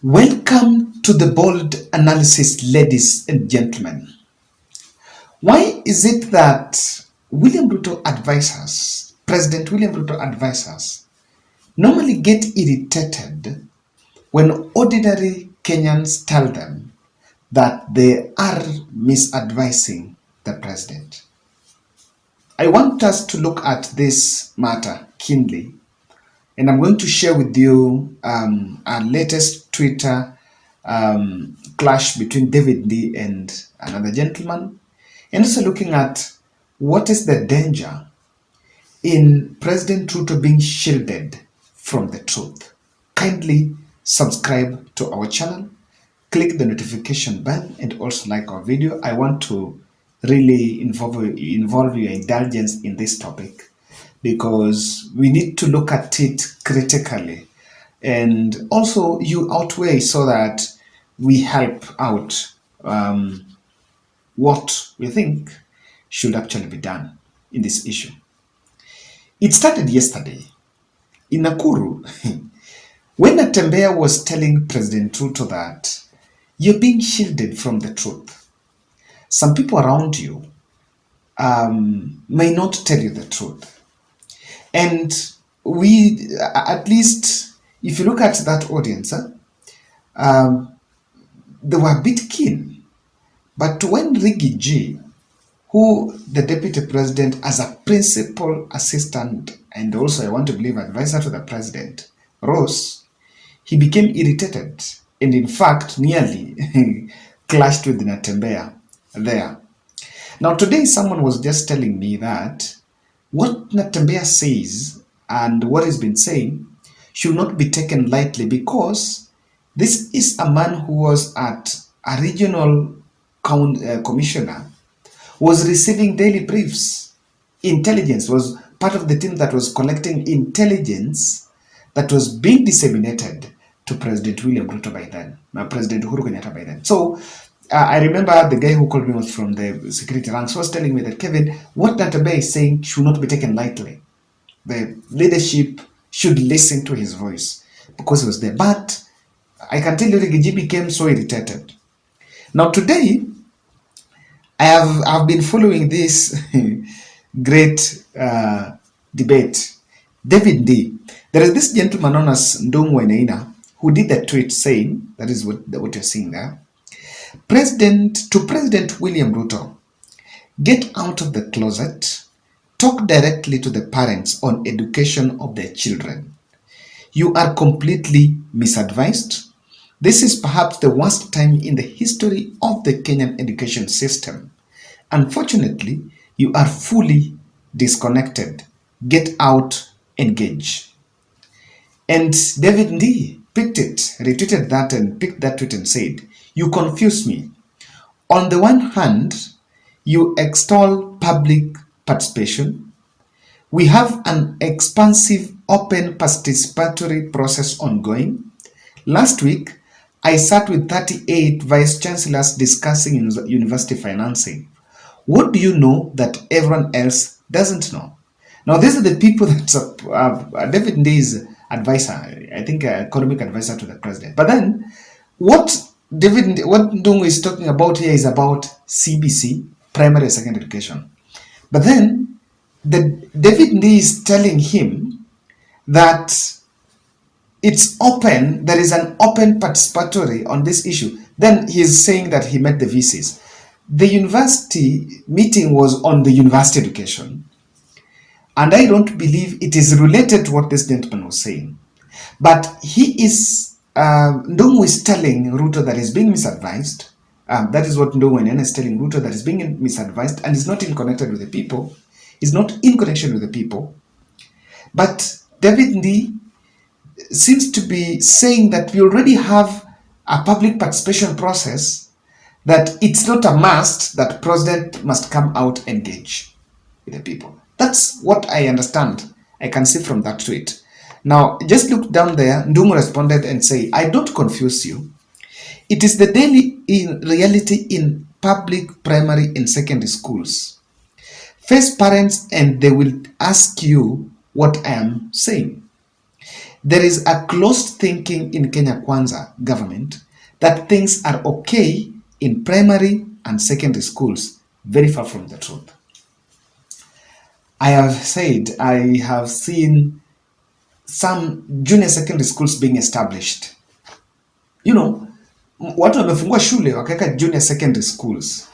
Welcome to the bold analysis, ladies and gentlemen. Why is it that William Ruto advisors, President William Ruto advisors, normally get irritated when ordinary Kenyans tell them that they are misadvising the president? I want us to look at this matter keenly, and I'm going to share with you our latest Twitter clash between David Ndii and another gentleman, and also looking at what is the danger in President Ruto being shielded from the truth. Kindly subscribe to our channel, click the notification bell, and also like our video. I want to really involve your indulgence in this topic because we need to look at it critically, and also you outweigh so that we help out what we think should actually be done in this issue. It started yesterday in Nakuru when Natembea was telling President Ruto that you're being shielded from the truth. Some people around you may not tell you the truth. And we, at least, if you look at that audience, they were a bit keen. But when Riggy G, who the deputy president as a principal assistant and also I want to believe advisor to the president, rose, he became irritated and in fact nearly clashed with Natembea there. Now today someone was just telling me that what Natembea says and what he's been saying should not be taken lightly because this is a man who was at a regional commissioner, was receiving daily briefs. Intelligence was part of the team that was collecting intelligence that was being disseminated to President William Ruto by then, President Uhuru Kenyatta by then. So I remember the guy who called me was from the security ranks was telling me that, Kevin, what Natembea is saying should not be taken lightly. The leadership should listen to his voice because he was there. But I can tell you, Riggy became so irritated. Now today, I've been following this great debate. David Ndii. There is this gentleman known as Ndii who did the tweet saying, that is what you're seeing there, President William Ruto, get out of the closet, talk directly to the parents on education of their children. You are completely misadvised. This is perhaps the worst time in the history of the Kenyan education system. Unfortunately, you are fully disconnected. Get out, engage. And David Ndii picked it, retweeted that and picked that tweet and said, you confuse me. On the one hand, you extol public participation. We have an expansive open participatory process ongoing. Last week, I sat with 38 vice chancellors discussing university financing. What do you know that everyone else doesn't know? Now, these are the people that David Ndii's advisor, I think economic advisor to the president. But then, what Ndungu is talking about here is about CBC, primary and secondary education. But then, David Ndii is telling him that it's open, there is an open participatory on this issue. Then he's saying that he met the VCs. The university meeting was on the university education. And I don't believe it is related to what this gentleman was saying. But he is, Ndungu is telling Ruto that he's being misadvised. That is what Ndungu is telling Ruto, that he's being misadvised and is not in connected with the people. Is not in connection with the people. But David Ndii seems to be saying that we already have a public participation process, that it's not a must that president must come out and engage with the people. That's what I understand. I can see from that tweet. Now, just look down there. Ndungu responded and say, I don't confuse you. It is the daily reality in public primary and secondary schools. Face parents and they will ask you what I am saying. There is a closed thinking in Kenya Kwanza government that things are okay in primary and secondary schools. Very far from the truth. I have said I have seen some junior secondary schools being established. You know, watu wamefungua shule wakaweka junior secondary schools.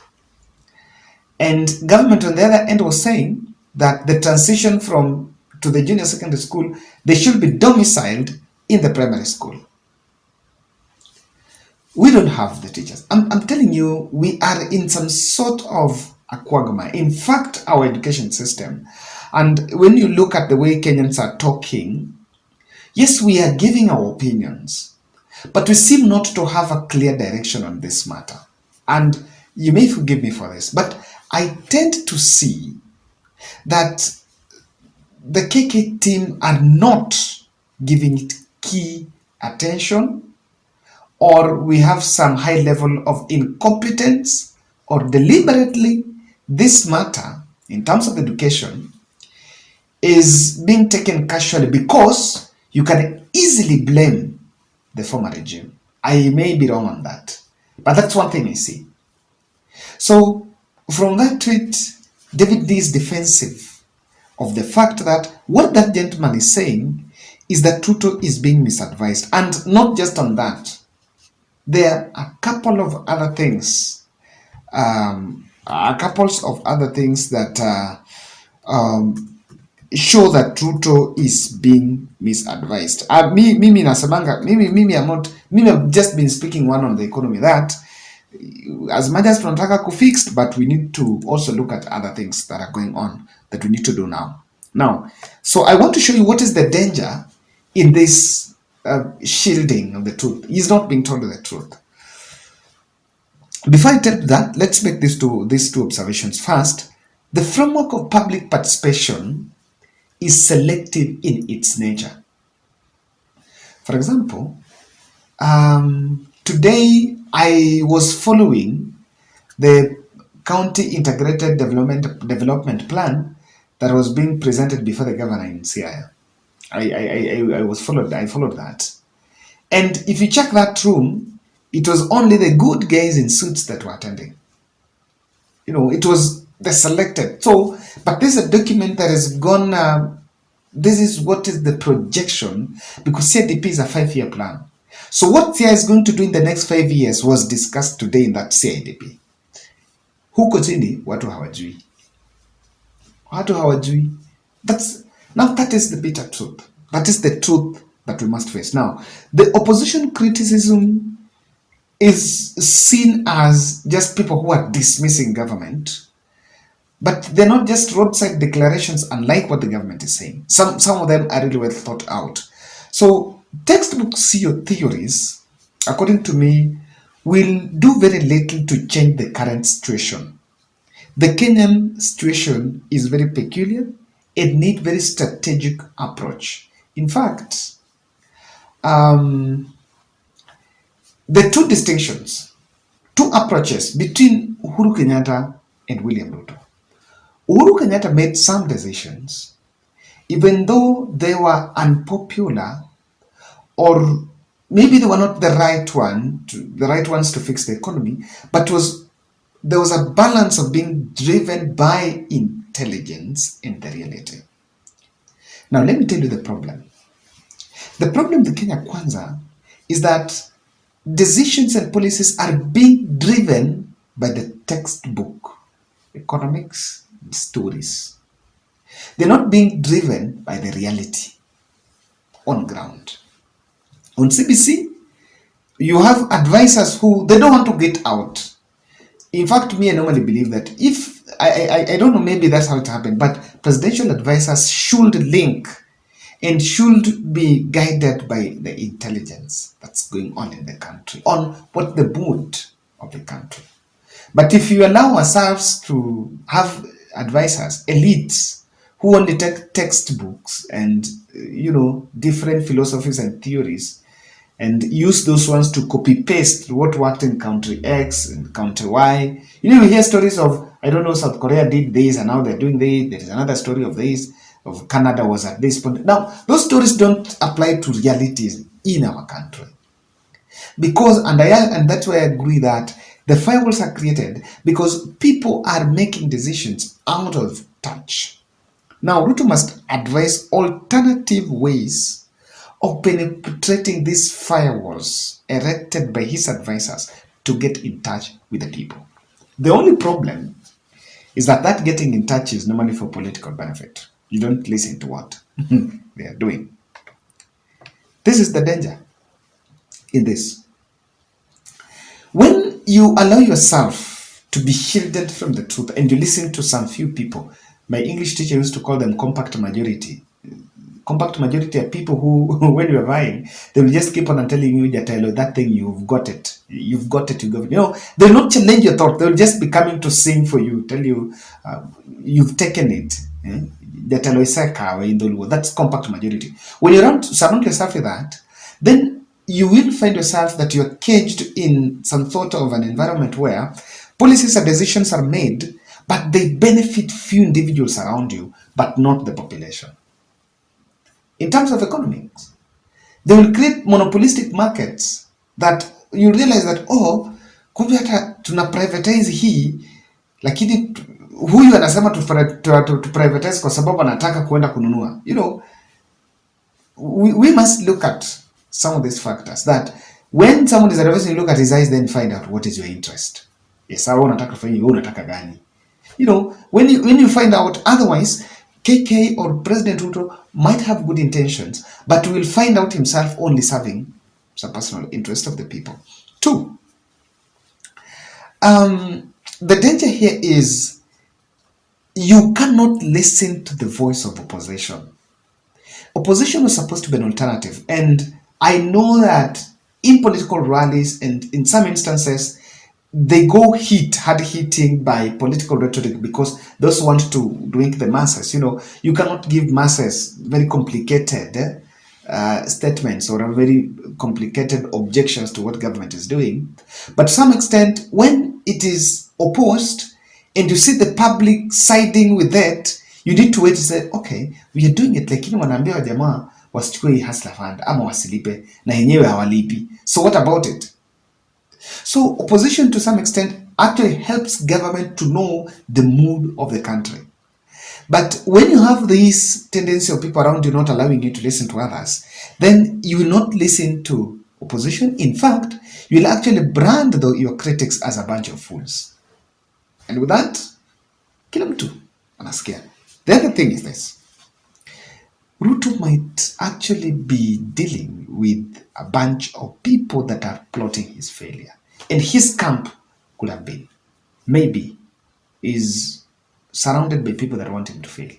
And government on the other end was saying that the transition from to the junior secondary school, they should be domiciled in the primary school. We don't have the teachers. I'm telling you, we are in some sort of a quagmire. In fact, our education system, and when you look at the way Kenyans are talking, yes, we are giving our opinions, but we seem not to have a clear direction on this matter. And you may forgive me for this, but I tend to see that the KK team are not giving it key attention, or we have some high level of incompetence, or deliberately this matter in terms of education is being taken casually, because you can easily blame the former regime. I may be wrong on that, but that's one thing I see. So from that tweet, David Ndii is defensive of the fact that what that gentleman is saying is that Ruto is being misadvised. And not just on that, there are a couple of other things, that show that Ruto is being misadvised. I've just been speaking one on the economy, that as much as tunataka kufixed, but we need to also look at other things that are going on that we need to do now. So I want to show you what is the danger in this shielding of the truth. He's not being told the truth. Before I tell that, let's make these two observations. First, the framework of public participation is selective in its nature. For example, today I was following the county integrated development plan that was being presented before the governor in Siaya. I followed that. And if you check that room, it was only the good guys in suits that were attending. It was the selected. So, but this is a document that is gone. This is what is the projection, because CIDP is a 5-year plan. So what CI is going to do in the next 5 years was discussed today in that CIDP. Huko chini watu hawajui. That is the bitter truth. That is the truth that we must face. Now, the opposition criticism is seen as just people who are dismissing government, but they're not just roadside declarations unlike what the government is saying. Some of them are really well thought out. So textbook theories, according to me, will do very little to change the current situation. The Kenyan situation is very peculiar. It needs very strategic approach. In fact, the two approaches between Uhuru Kenyatta and William Ruto. Uhuru Kenyatta made some decisions, even though they were unpopular, or maybe they were not the right ones to fix the economy, but there was a balance of being driven by intelligence in the reality. Now let me tell you the problem. The problem with Kenya Kwanza is that decisions and policies are being driven by the textbook economics stories. They're not being driven by the reality on ground. On CBC, you have advisors who they don't want to get out. In fact, I normally believe that if I don't know, maybe that's how it happened, but presidential advisors should link and should be guided by the intelligence that's going on in the country, on what the mood of the country. But if you allow ourselves to have advisors, elites, who only take textbooks and different philosophies and theories, and use those ones to copy paste what worked in country X and country Y. We hear stories of, South Korea did this and now they're doing this. There is another story of this. of Canada was at this point. Now, those stories don't apply to realities in our country. Because, and that's why I agree that the firewalls are created because people are making decisions out of touch. Now, Ruto must advise alternative ways of penetrating these firewalls erected by his advisors to get in touch with the people. The only problem is that getting in touch is normally for political benefit. You don't listen to what they are doing. This is the danger in this. When you allow yourself to be shielded from the truth and you listen to some few people, my English teacher used to call them compact majority. Compact majority are people who, when you're vying, they will just keep on telling you that thing, you've got it. You've got it, you got it. They'll not challenge your thought. They'll just be coming to sing for you, tell you, you've taken it. That's compact majority. When you surround yourself with that, then you will find yourself that you're caged in some sort of an environment where policies and decisions are made, but they benefit few individuals around you, but not the population. In terms of economics, they will create monopolistic markets that you realize that, kumbe hata tuna privatize hii, lakini huyu anasema to privatize kwa sababu anataka kuenda kununua. We must look at some of these factors that when someone is advising, you look at his eyes, then find out what is your interest. Yes, unataka kufanya, unataka gani? When you find out, otherwise KK or President Ruto might have good intentions, but will find out himself only serving some personal interest of the people. 2, the danger here is you cannot listen to the voice of opposition. Opposition was supposed to be an alternative, and I know that in political rallies and in some instances, they go hard hitting by political rhetoric because those want to drink the masses. You cannot give masses very complicated statements or very complicated objections to what government is doing. But to some extent, when it is opposed and you see the public siding with that, you need to wait and say, okay, we are doing it, lakini wanaambia wa jamaa wasichukue hii hustler fund ama wasilipe na yenyewe hawalipi. So what about it? So opposition to some extent actually helps government to know the mood of the country. But when you have this tendency of people around you not allowing you to listen to others, then you will not listen to opposition. In fact, you will actually brand your critics as a bunch of fools. And with that, kila mtu anasikia. The other thing is this. Ruto might actually be dealing with a bunch of people that are plotting his failure. And his camp could have been, maybe, is surrounded by people that want him to fail.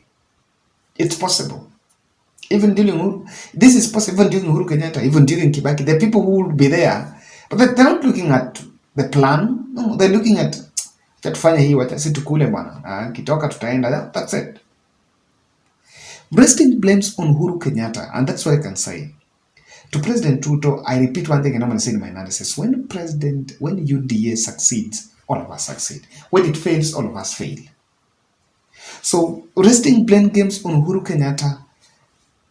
It's possible. Even this is possible even during Uhuru Kenyatta, even during Kibaki. The people who will be there, but they're not looking at the plan. No, they're looking at, tufanye hii, wacha si tukule bwana. Kitoka tutaenda, that's it. Resting blames on Uhuru Kenyatta, and that's what I can say. To President Ruto, I repeat one thing and I'm going to say in my analysis. When UDA succeeds, all of us succeed. When it fails, all of us fail. So, resting blame games on Uhuru Kenyatta,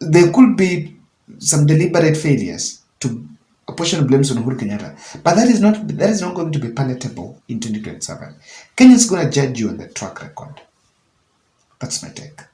there could be some deliberate failures to apportion blames on Uhuru Kenyatta, but that is not going to be palatable in 2027. Kenyans going to judge you on the track record. That's my take.